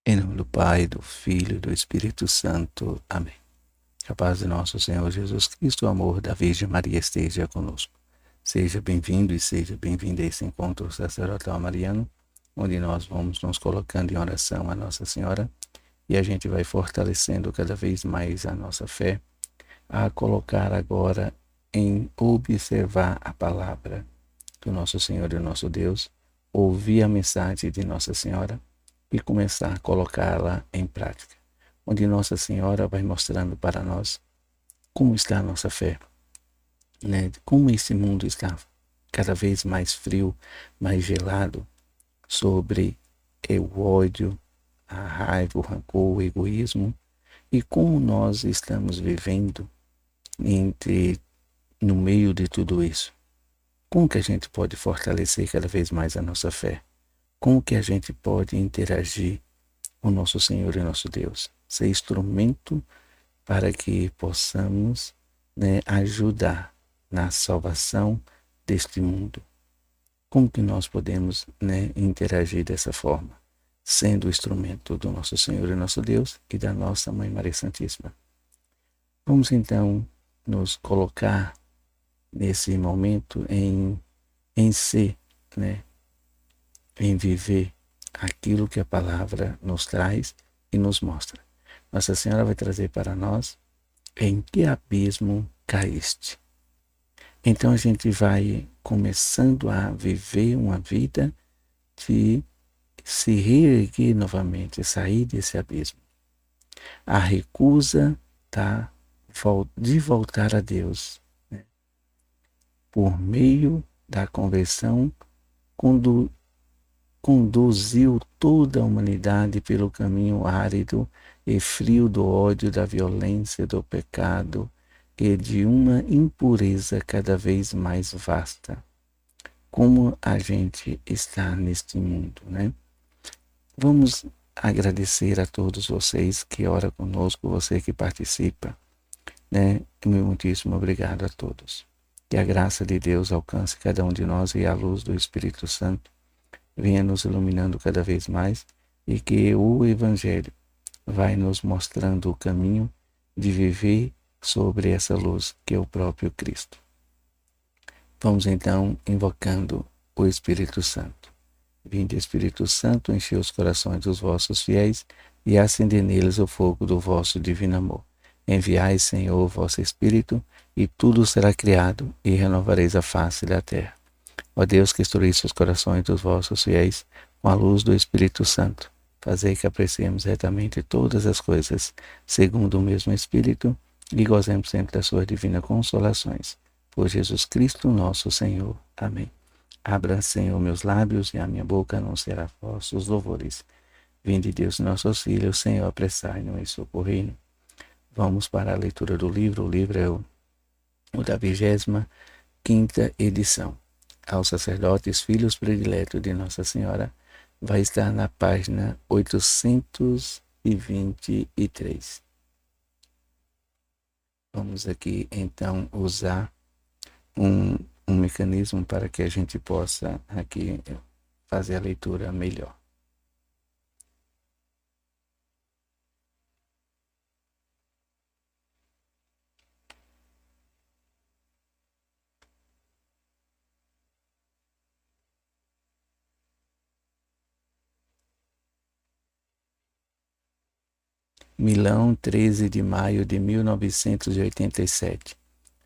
Em nome do Pai, do Filho e do Espírito Santo. Amém. Que a paz de nosso Senhor Jesus Cristo, o amor da Virgem Maria esteja conosco. Seja bem-vindo e seja bem-vinda a esse encontro sacerdotal mariano, onde nós vamos nos colocando em oração a Nossa Senhora e a gente vai fortalecendo cada vez mais a nossa fé, a colocar agora em observar a palavra do nosso Senhor e nosso Deus, ouvir a mensagem de Nossa Senhora e começar a colocá-la em prática, onde Nossa Senhora vai mostrando para nós como está a nossa fé, né? Como esse mundo está cada vez mais frio, mais gelado, sobre o ódio, a raiva, o rancor, o egoísmo, e como nós estamos vivendo no meio de tudo isso. Como que a gente pode fortalecer cada vez mais a nossa fé? Como que a gente pode interagir com nosso Senhor e nosso Deus? Ser instrumento para que possamos, ajudar na salvação deste mundo. Como que nós podemos, interagir dessa forma? Sendo o instrumento do nosso Senhor e nosso Deus e da nossa Mãe Maria Santíssima. Vamos então nos colocar nesse momento em ser, em viver aquilo que a palavra nos traz e nos mostra. Nossa Senhora vai trazer para nós em que abismo caíste. Então a gente vai começando a viver uma vida de se reerguer novamente, sair desse abismo. A recusa de voltar a Deus, por meio da conversão, conduziu toda a humanidade pelo caminho árido e frio do ódio, da violência, do pecado e de uma impureza cada vez mais vasta. Como a gente está neste mundo, né? Vamos agradecer a todos vocês que oram conosco, você que participa, né? Meu muitíssimo obrigado a todos. Que a graça de Deus alcance cada um de nós e a luz do Espírito Santo venha nos iluminando cada vez mais e que o Evangelho vai nos mostrando o caminho de viver sobre essa luz que é o próprio Cristo. Vamos então invocando o Espírito Santo. Vinde, Espírito Santo, enche os corações dos vossos fiéis e acende neles o fogo do vosso divino amor. Enviai, Senhor, o vosso Espírito, e tudo será criado, e renovareis a face da terra. Ó Deus, que instruísse os corações dos vossos fiéis com a luz do Espírito Santo, fazei que apreciemos retamente todas as coisas, segundo o mesmo Espírito, e gozemos sempre das suas divinas consolações. Por Jesus Cristo, nosso Senhor. Amém. Abra, Senhor, meus lábios, e a minha boca anunciará vossos louvores. Vinde, Deus, nosso auxílio, Senhor, apressai-nos e socorrei-nos. Vamos para a leitura do livro. O livro é o da 25ª edição. Aos sacerdotes, filhos prediletos de Nossa Senhora, vai estar na página 823. Vamos aqui, então, usar um mecanismo para que a gente possa aqui fazer a leitura melhor. Milão, 13 de maio de 1987.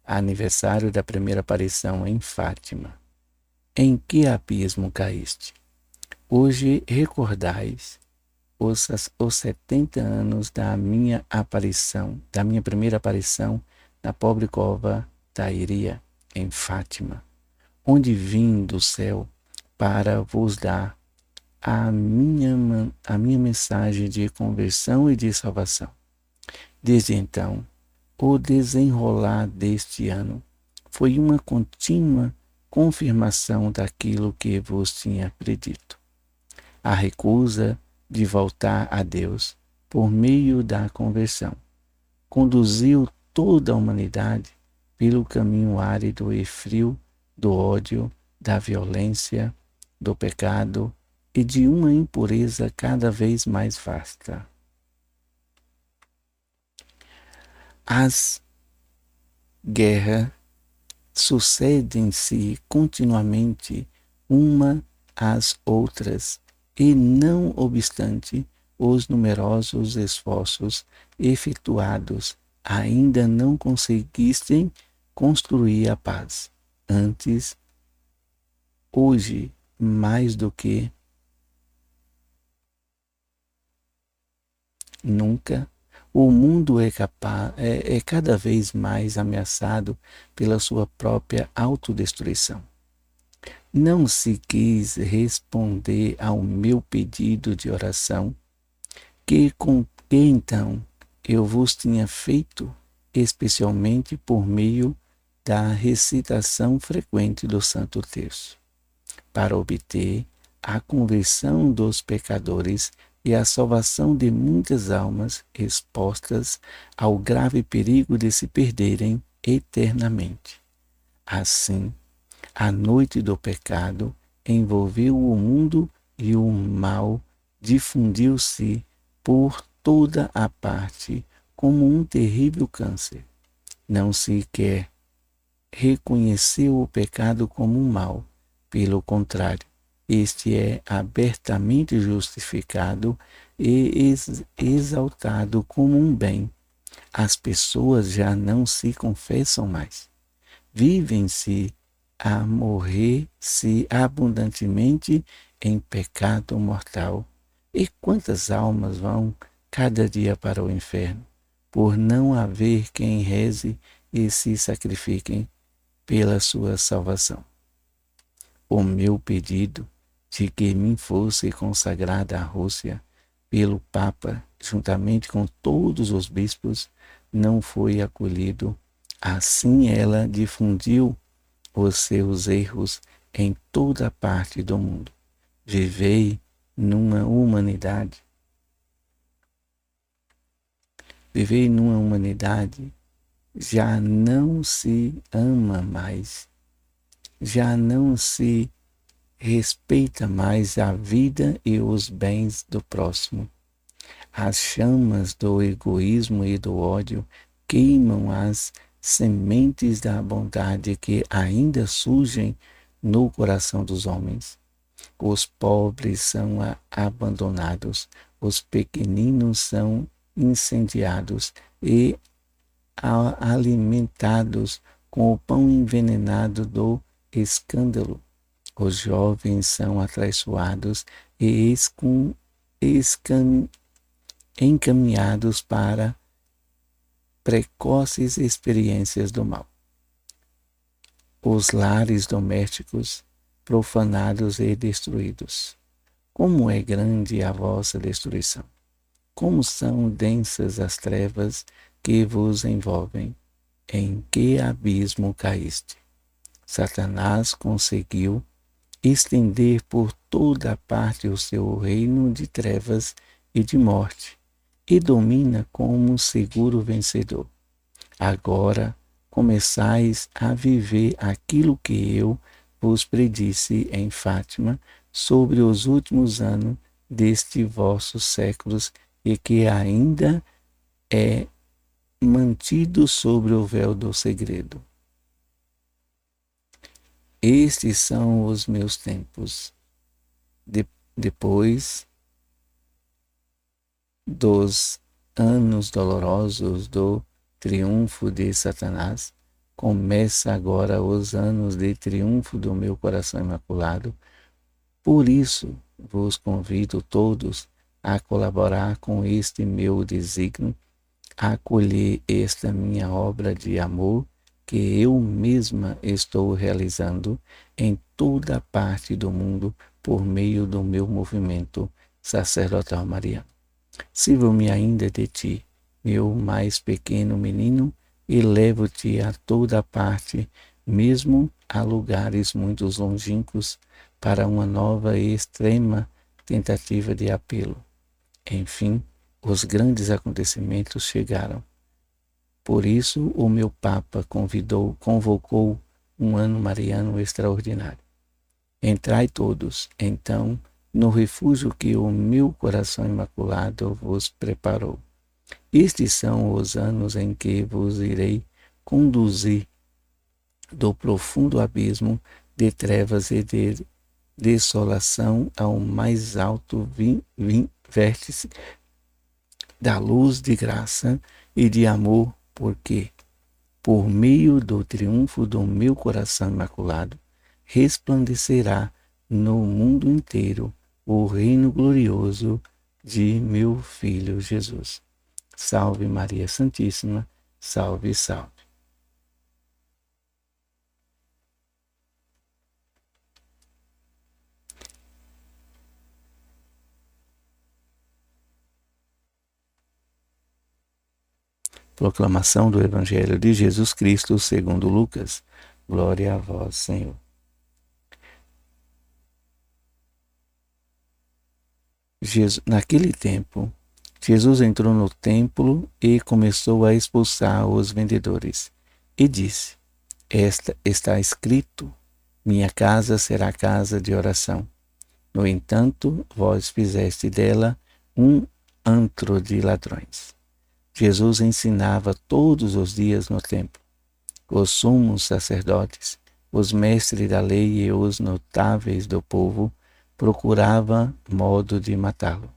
Aniversário da primeira aparição em Fátima. Em que abismo caíste? Hoje recordais os 70 anos da minha primeira aparição na pobre cova da Iria, em Fátima, onde vim do céu para vos dar a minha mensagem de conversão e de salvação. Desde então, o desenrolar deste ano foi uma contínua confirmação daquilo que vos tinha predito. A recusa de voltar a Deus por meio da conversão conduziu toda a humanidade pelo caminho árido e frio do ódio, da violência, do pecado e de uma impureza cada vez mais vasta. As guerras sucedem-se continuamente uma às outras, e não obstante os numerosos esforços efetuados, ainda não conseguissem construir a paz. Antes, hoje, mais do que nunca, o mundo é cada vez mais ameaçado pela sua própria autodestruição. Não se quis responder ao meu pedido de oração, que então eu vos tinha feito, especialmente por meio da recitação frequente do Santo Terço, para obter a conversão dos pecadores e a salvação de muitas almas expostas ao grave perigo de se perderem eternamente. Assim, a noite do pecado envolveu o mundo e o mal difundiu-se por toda a parte como um terrível câncer. Não se quer reconhecer o pecado como um mal. Pelo contrário, este é abertamente justificado e exaltado como um bem. As pessoas já não se confessam mais. Vivem-se a morrer-se abundantemente em pecado mortal. E quantas almas vão cada dia para o inferno, por não haver quem reze e se sacrifiquem pela sua salvação. O meu pedido de que me fosse consagrada a Rússia pelo Papa, juntamente com todos os bispos, não foi acolhido. Assim ela difundiu os seus erros em toda parte do mundo. Vivei numa humanidade já não se ama mais, já não se respeita mais a vida e os bens do próximo. As chamas do egoísmo e do ódio queimam as sementes da bondade que ainda surgem no coração dos homens. Os pobres são abandonados, os pequeninos são incendiados e alimentados com o pão envenenado do escândalo. Os jovens são atraiçoados e encaminhados para precoces experiências do mal. Os lares domésticos profanados e destruídos. Como é grande a vossa destruição! Como são densas as trevas que vos envolvem! Em que abismo caíste! Satanás conseguiu estender por toda a parte o seu reino de trevas e de morte, e domina como seguro vencedor. Agora começais a viver aquilo que eu vos predisse em Fátima sobre os últimos anos deste vossos séculos e que ainda é mantido sobre o véu do segredo. Estes são os meus tempos. Depois dos anos dolorosos do triunfo de Satanás, começa agora os anos de triunfo do meu coração imaculado. Por isso vos convido todos a colaborar com este meu desígnio, a acolher esta minha obra de amor que eu mesma estou realizando em toda parte do mundo por meio do meu movimento sacerdotal mariano. Sirvo-me ainda de ti, meu mais pequeno menino, e levo-te a toda parte, mesmo a lugares muito longínquos, para uma nova e extrema tentativa de apelo. Enfim, os grandes acontecimentos chegaram. Por isso, o meu Papa convocou um ano mariano extraordinário. Entrai todos, então, no refúgio que o meu coração imaculado vos preparou. Estes são os anos em que vos irei conduzir do profundo abismo de trevas e de desolação ao mais alto vértice da luz de graça e de amor, porque, por meio do triunfo do meu coração imaculado, resplandecerá no mundo inteiro o reino glorioso de meu Filho Jesus. Salve Maria Santíssima, salve, salve. Proclamação do Evangelho de Jesus Cristo segundo Lucas. Glória a vós, Senhor. Naquele tempo, Jesus entrou no templo e começou a expulsar os vendedores. E disse: Esta está escrito: minha casa será casa de oração. No entanto, vós fizeste dela um antro de ladrões. Jesus ensinava todos os dias no templo. Os sumos sacerdotes, os mestres da lei e os notáveis do povo procuravam modo de matá-lo,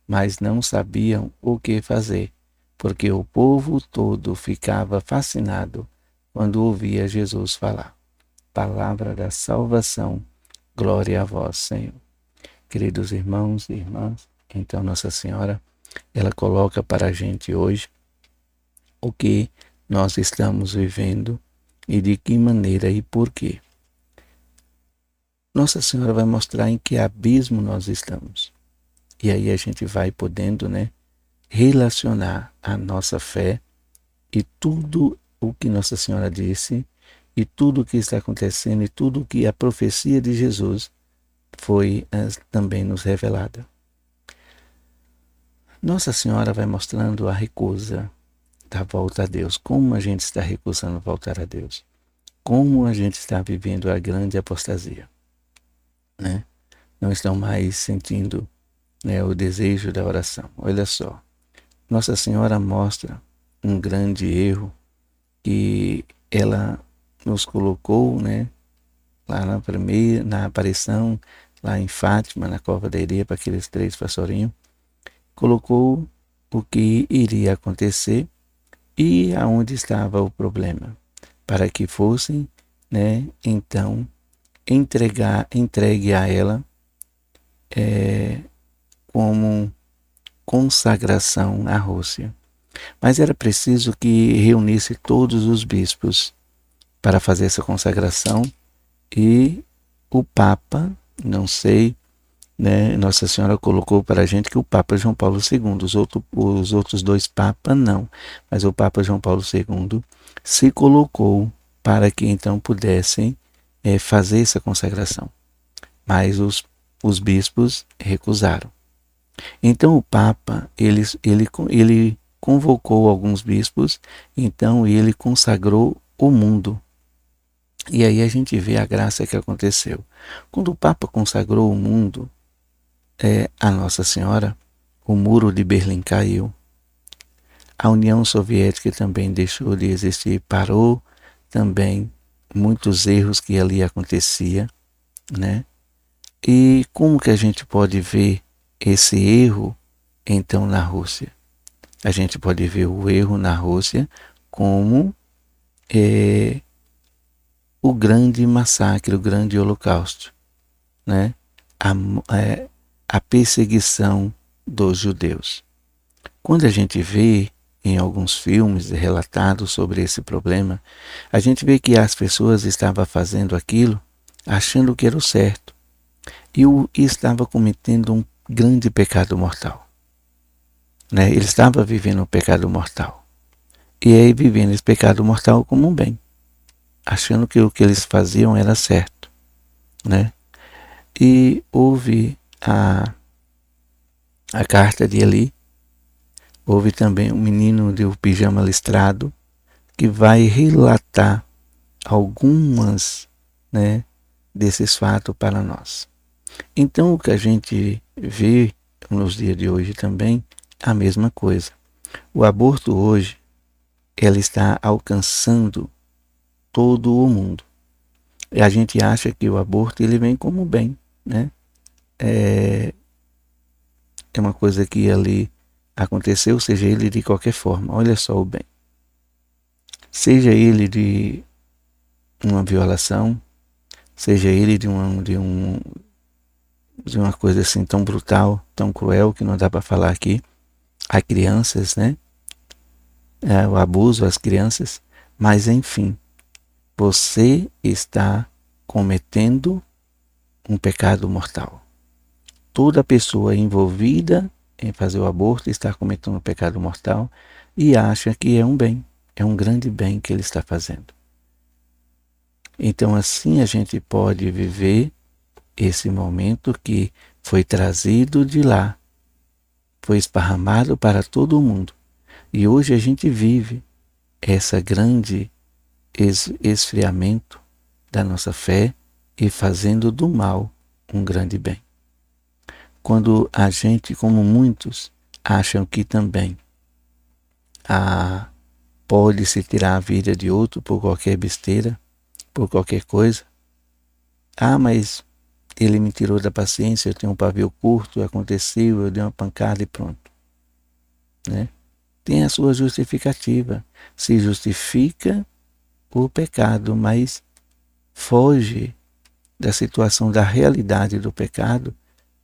mas não sabiam o que fazer, porque o povo todo ficava fascinado quando ouvia Jesus falar. Palavra da salvação, glória a vós, Senhor. Queridos irmãos e irmãs, então Nossa Senhora, ela coloca para a gente hoje o que nós estamos vivendo e de que maneira e por quê. Nossa Senhora vai mostrar em que abismo nós estamos. E aí a gente vai podendo, relacionar a nossa fé e tudo o que Nossa Senhora disse e tudo o que está acontecendo e tudo o que a profecia de Jesus foi também nos revelada. Nossa Senhora vai mostrando a recusa da volta a Deus, como a gente está recusando voltar a Deus, como a gente está vivendo a grande apostasia, Não estão mais sentindo o desejo da oração. Olha só, Nossa Senhora mostra um grande erro que ela nos colocou, lá na aparição, lá em Fátima, na cova da Iria, para aqueles 3 pastorinhos, colocou o que iria acontecer e aonde estava o problema, para que fossem, então, entregue a ela como consagração à Rússia. Mas era preciso que reunisse todos os bispos para fazer essa consagração e o Papa, não sei, Nossa Senhora colocou para a gente que o Papa João Paulo II, os outros 2 papas não, mas o Papa João Paulo II se colocou para que então pudessem fazer essa consagração. Mas os bispos recusaram. Então o Papa, ele convocou alguns bispos, então ele consagrou o mundo. E aí a gente vê a graça que aconteceu. Quando o Papa consagrou o mundo, a Nossa Senhora, o muro de Berlim caiu. A União Soviética também deixou de existir, parou também muitos erros que ali acontecia, E como que a gente pode ver esse erro, então, na Rússia? A gente pode ver o erro na Rússia como o grande massacre, o grande holocausto, a perseguição dos judeus. Quando a gente vê em alguns filmes relatados sobre esse problema, a gente vê que as pessoas estavam fazendo aquilo achando que era o certo e estava cometendo um grande pecado mortal. Ele estava vivendo um pecado mortal. E aí vivendo esse pecado mortal como um bem, achando que o que eles faziam era certo. E houve a carta de Eli, houve também um menino de pijama listrado, que vai relatar algumas desses fatos para nós. Então, o que a gente vê nos dias de hoje também, a mesma coisa. O aborto hoje, ela está alcançando todo o mundo. E a gente acha que o aborto ele vem como bem, né? É uma coisa que ali aconteceu, seja ele de qualquer forma. Olha só o bem. Seja ele de uma violação, seja ele de uma coisa assim tão brutal, tão cruel, que não dá para falar aqui, a crianças, né? O abuso às crianças, mas enfim, você está cometendo um pecado mortal. Toda pessoa envolvida em fazer o aborto está cometendo um pecado mortal e acha que é um bem, é um grande bem que ele está fazendo. Então assim a gente pode viver esse momento que foi trazido de lá, foi esparramado para todo o mundo. E hoje a gente vive essa grande esfriamento da nossa fé e fazendo do mal um grande bem. Quando a gente, como muitos, acham que também pode-se tirar a vida de outro por qualquer besteira, por qualquer coisa. Mas ele me tirou da paciência, eu tenho um pavio curto, aconteceu, eu dei uma pancada e pronto. Né? Tem a sua justificativa. Se justifica o pecado, mas foge da situação, da realidade do pecado,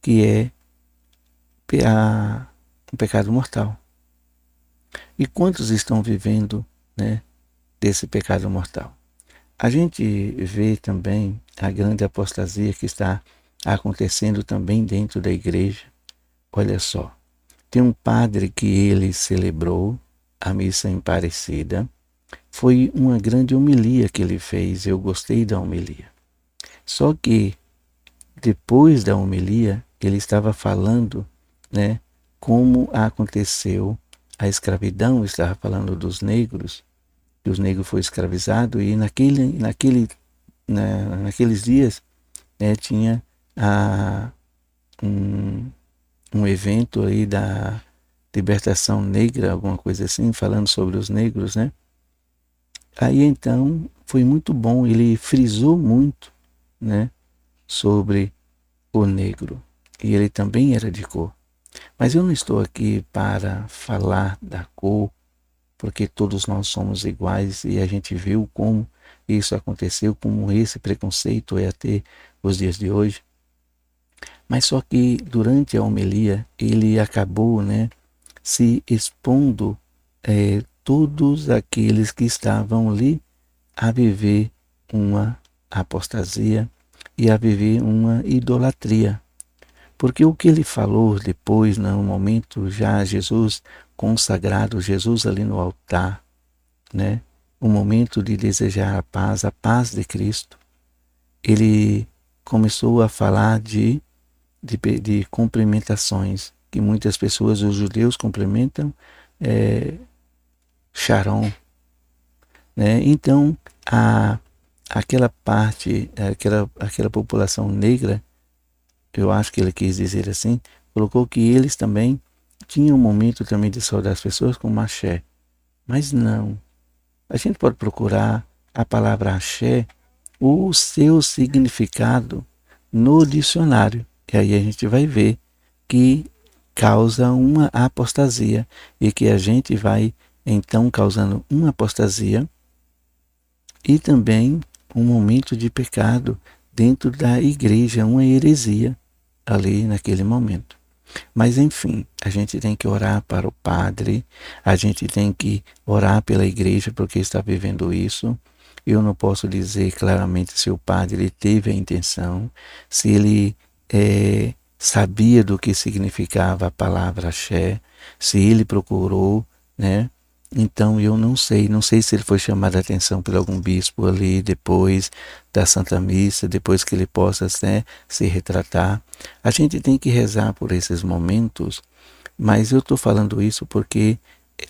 que é um pecado mortal. E quantos estão vivendo, né, desse pecado mortal? A gente vê também a grande apostasia que está acontecendo também dentro da igreja. Olha só, tem um padre que ele celebrou a missa em Aparecida. Foi uma grande homilia que ele fez, eu gostei da homilia. Só que depois da homilia, ele estava falando, né, como aconteceu a escravidão, estava falando dos negros, que os negros foram escravizados, e naqueles dias, né, tinha um, um evento aí da libertação negra, alguma coisa assim, falando sobre os negros, né? Aí então foi muito bom, ele frisou muito, né, sobre o negro. E ele também era de cor. Mas eu não estou aqui para falar da cor, porque todos nós somos iguais e a gente viu como isso aconteceu, como esse preconceito é até os dias de hoje. Mas só que durante a homilia ele acabou, né, se expondo todos aqueles que estavam ali a viver uma apostasia e a viver uma idolatria. Porque o que ele falou depois, no momento já Jesus consagrado, Jesus ali no altar, né? O momento de desejar a paz de Cristo, ele começou a falar de cumprimentações, que muitas pessoas, os judeus, cumprimentam Sharon. Né? Então, aquela parte, aquela população negra, eu acho que ele quis dizer assim, colocou que eles também tinham um momento também de saudar as pessoas com axé. Mas não. A gente pode procurar a palavra axé, o seu significado no dicionário. E aí a gente vai ver que causa uma apostasia e que a gente vai então causando uma apostasia e também um momento de pecado dentro da igreja, uma heresia ali naquele momento. Mas enfim, a gente tem que orar para o padre, a gente tem que orar pela igreja porque está vivendo isso. Eu não posso dizer claramente se o padre teve a intenção, se ele sabia do que significava a palavra axé, se ele procurou, né? Então eu não sei se ele foi chamado a atenção por algum bispo ali depois da Santa Missa, depois que ele possa, né, se retratar. A gente tem que rezar por esses momentos, mas eu estou falando isso porque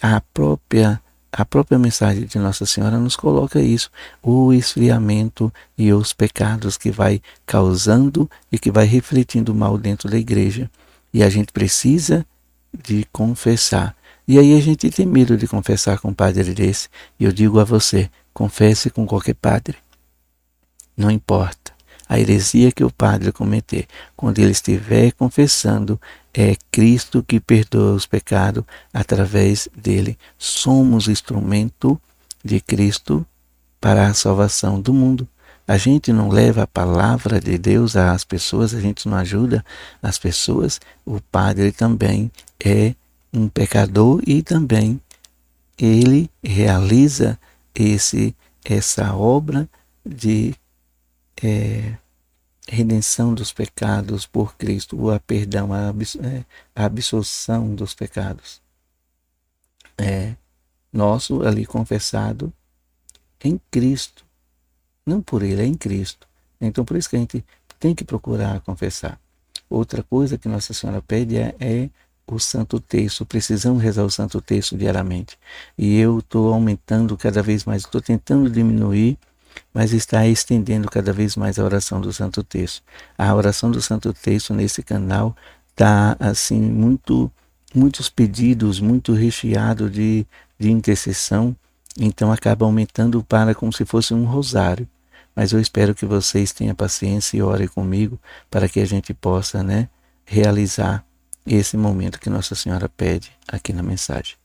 a própria a própria mensagem de Nossa Senhora nos coloca isso, o esfriamento e os pecados que vai causando e que vai refletindo mal dentro da igreja. E a gente precisa de confessar. E aí a gente tem medo de confessar com um padre desse. E eu digo a você, confesse com qualquer padre. Não importa a heresia que o padre cometer, quando ele estiver confessando, é Cristo que perdoa os pecados através dele. Somos instrumento de Cristo para a salvação do mundo. A gente não leva a palavra de Deus às pessoas, a gente não ajuda as pessoas. O padre também é um pecador e também ele realiza essa obra de redenção dos pecados por Cristo, a perdão, a absolução dos pecados. Nosso ali confessado em Cristo, não por ele, é em Cristo. Então por isso que a gente tem que procurar confessar. Outra coisa que Nossa Senhora pede é o Santo Terço. Precisamos rezar o Santo Terço diariamente. E eu estou aumentando cada vez mais, estou tentando diminuir, mas está estendendo cada vez mais a oração do Santo Terço. A oração do Santo Terço nesse canal está assim muitos pedidos, muito recheado de intercessão, então acaba aumentando para como se fosse um rosário. Mas eu espero que vocês tenham paciência e orem comigo para que a gente possa, realizar esse momento que Nossa Senhora pede aqui na mensagem.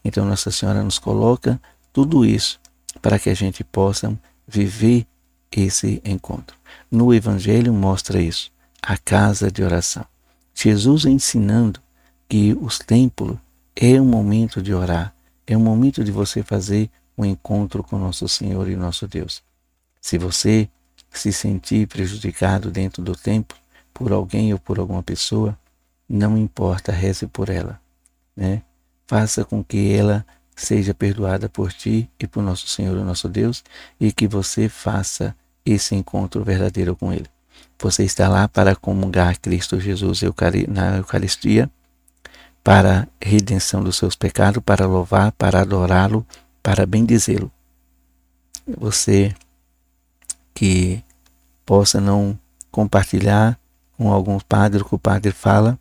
Então Nossa Senhora nos coloca tudo isso para que a gente possa viver esse encontro. No Evangelho mostra isso, a casa de oração. Jesus ensinando que os templos é um momento de orar, é um momento de você fazer um encontro com nosso Senhor e nosso Deus. Se você se sentir prejudicado dentro do templo por alguém ou por alguma pessoa, não importa, reze por ela, Faça com que ela seja perdoada por ti e por nosso Senhor e nosso Deus, e que você faça esse encontro verdadeiro com Ele. Você está lá para comungar Cristo Jesus na Eucaristia, para a redenção dos seus pecados, para louvar, para adorá-lo, para bendizê-lo. Você que possa não compartilhar com algum padre o que o padre fala,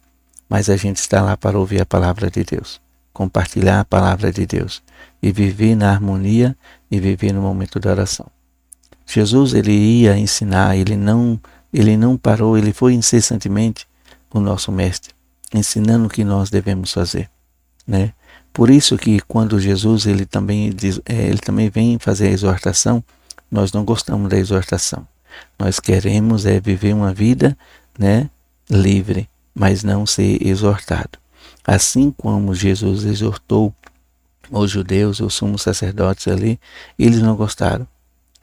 mas a gente está lá para ouvir a palavra de Deus, compartilhar a palavra de Deus e viver na harmonia e viver no momento da oração. Jesus, ele ia ensinar, ele não parou, ele foi incessantemente o nosso mestre, ensinando o que nós devemos fazer, Por isso que quando Jesus ele também vem fazer a exortação, nós não gostamos da exortação. Nós queremos viver uma vida, livre, mas não ser exortado. Assim como Jesus exortou os judeus, os sumos sacerdotes ali, eles não gostaram.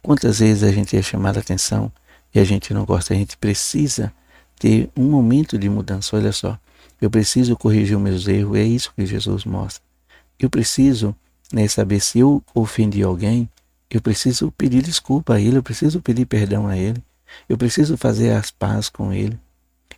Quantas vezes a gente é chamado a atenção e a gente não gosta? A gente precisa ter um momento de mudança. Olha só, eu preciso corrigir os meus erros, é isso que Jesus mostra. Eu preciso saber se eu ofendi alguém, eu preciso pedir desculpa a ele, eu preciso pedir perdão a ele, eu preciso fazer as pazes com ele.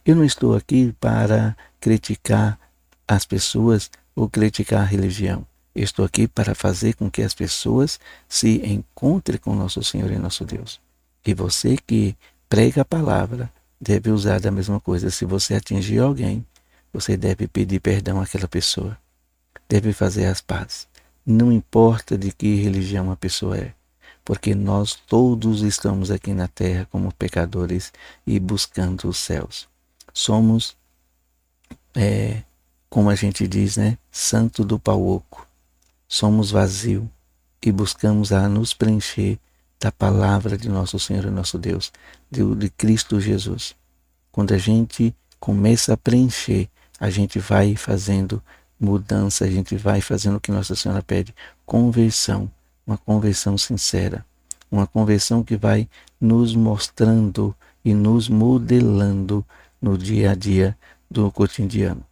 Eu não estou aqui para criticar as pessoas ou criticar a religião. Eu estou aqui para fazer com que as pessoas se encontrem com nosso Senhor e nosso Deus. E você que prega a palavra deve usar da mesma coisa. Se você atingir alguém, você deve pedir perdão àquela pessoa. Deve fazer as pazes. Não importa de que religião a pessoa é, porque nós todos estamos aqui na terra como pecadores e buscando os céus. Somos, como a gente diz, santo do pau oco. Somos vazios e buscamos a nos preencher da palavra de nosso Senhor e nosso Deus, de Cristo Jesus. Quando a gente começa a preencher, a gente vai fazendo mudança, a gente vai fazendo o que Nossa Senhora pede, conversão, uma conversão sincera, uma conversão que vai nos mostrando e nos modelando no dia a dia do cotidiano.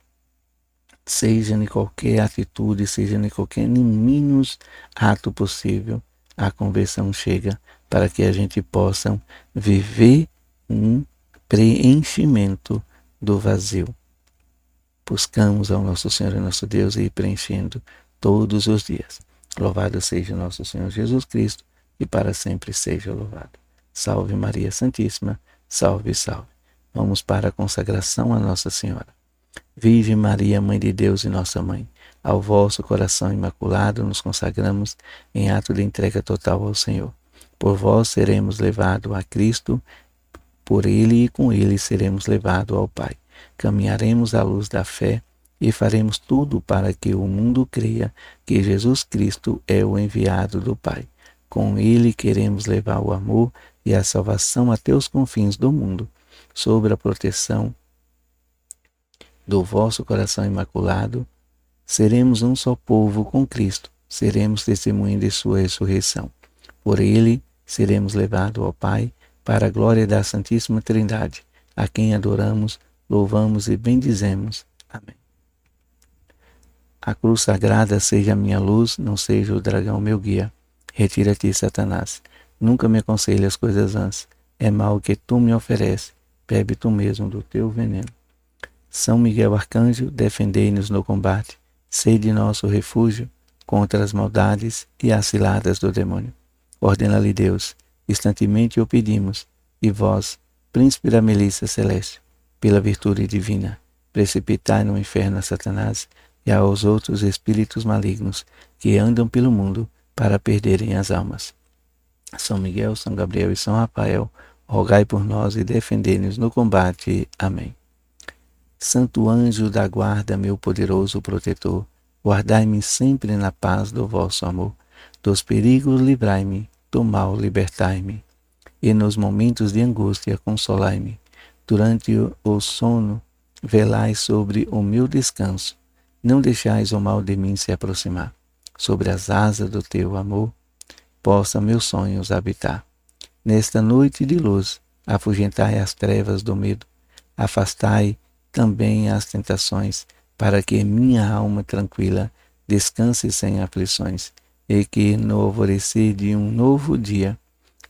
Seja em qualquer atitude, seja em qualquer menos ato possível, a conversão chega para que a gente possa viver um preenchimento do vazio. Buscamos ao nosso Senhor e nosso Deus e ir preenchendo todos os dias. Louvado seja nosso Senhor Jesus Cristo, e para sempre seja louvado. Salve Maria Santíssima, salve, salve. Vamos para a consagração a Nossa Senhora. Virgem Maria, Mãe de Deus e nossa Mãe, ao vosso coração imaculado nos consagramos em ato de entrega total ao Senhor. Por vós seremos levados a Cristo, por Ele e com Ele seremos levados ao Pai. Caminharemos à luz da fé e faremos tudo para que o mundo creia que Jesus Cristo é o enviado do Pai. Com Ele queremos levar o amor e a salvação até os confins do mundo, sob a proteção do vosso coração imaculado. Seremos um só povo com Cristo, seremos testemunha de sua ressurreição. Por Ele seremos levados ao Pai, para a glória da Santíssima Trindade, a quem adoramos, louvamos e bendizemos. Amém. A cruz sagrada seja a minha luz, não seja o dragão meu guia. Retira-te, Satanás. Nunca me aconselhe as coisas vãs. É mal que tu me ofereces, bebe tu mesmo do teu veneno. São Miguel Arcanjo, defendei-nos no combate. Sede nosso refúgio contra as maldades e as ciladas do demônio. Ordena-lhe Deus, instantemente o pedimos, e vós, príncipe da milícia celeste, pela virtude divina, precipitai no inferno a Satanás e aos outros espíritos malignos que andam pelo mundo para perderem as almas. São Miguel, São Gabriel e São Rafael, rogai por nós e defendei-nos no combate. Amém. Santo anjo da guarda, meu poderoso protetor, guardai-me sempre na paz do vosso amor. Dos perigos livrai-me, do mal libertai-me, e nos momentos de angústia consolai-me. Durante o sono, velai sobre o meu descanso. Não deixais o mal de mim se aproximar. Sobre as asas do teu amor, possa meus sonhos habitar. Nesta noite de luz, afugentai as trevas do medo. Afastai também as tentações, para que minha alma tranquila descanse sem aflições, e que no alvorecer de um novo dia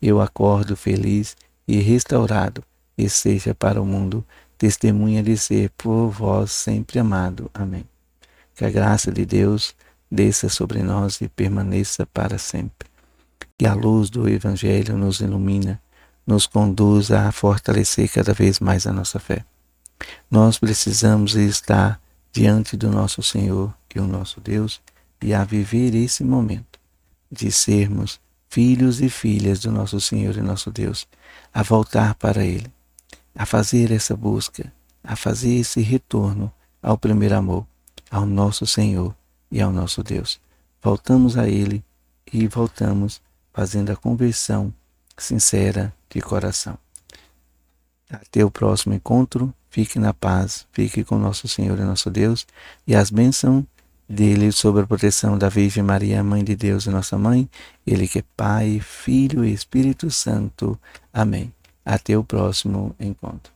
eu acordo feliz e restaurado, e seja para o mundo testemunha de ser por vós sempre amado. Amém. Que a graça de Deus desça sobre nós e permaneça para sempre. Que a luz do Evangelho nos ilumina, nos conduza a fortalecer cada vez mais a nossa fé. Nós precisamos estar diante do nosso Senhor e o nosso Deus e a viver esse momento de sermos filhos e filhas do nosso Senhor e nosso Deus, a voltar para Ele, a fazer essa busca, a fazer esse retorno ao primeiro amor, ao nosso Senhor e ao nosso Deus. Voltamos a Ele e voltamos fazendo a conversão sincera de coração. Até o próximo encontro, fique na paz, fique com nosso Senhor e nosso Deus, e as bênçãos dele sobre a proteção da Virgem Maria, Mãe de Deus e nossa Mãe, Ele que é Pai, Filho e Espírito Santo. Amém. Até o próximo encontro.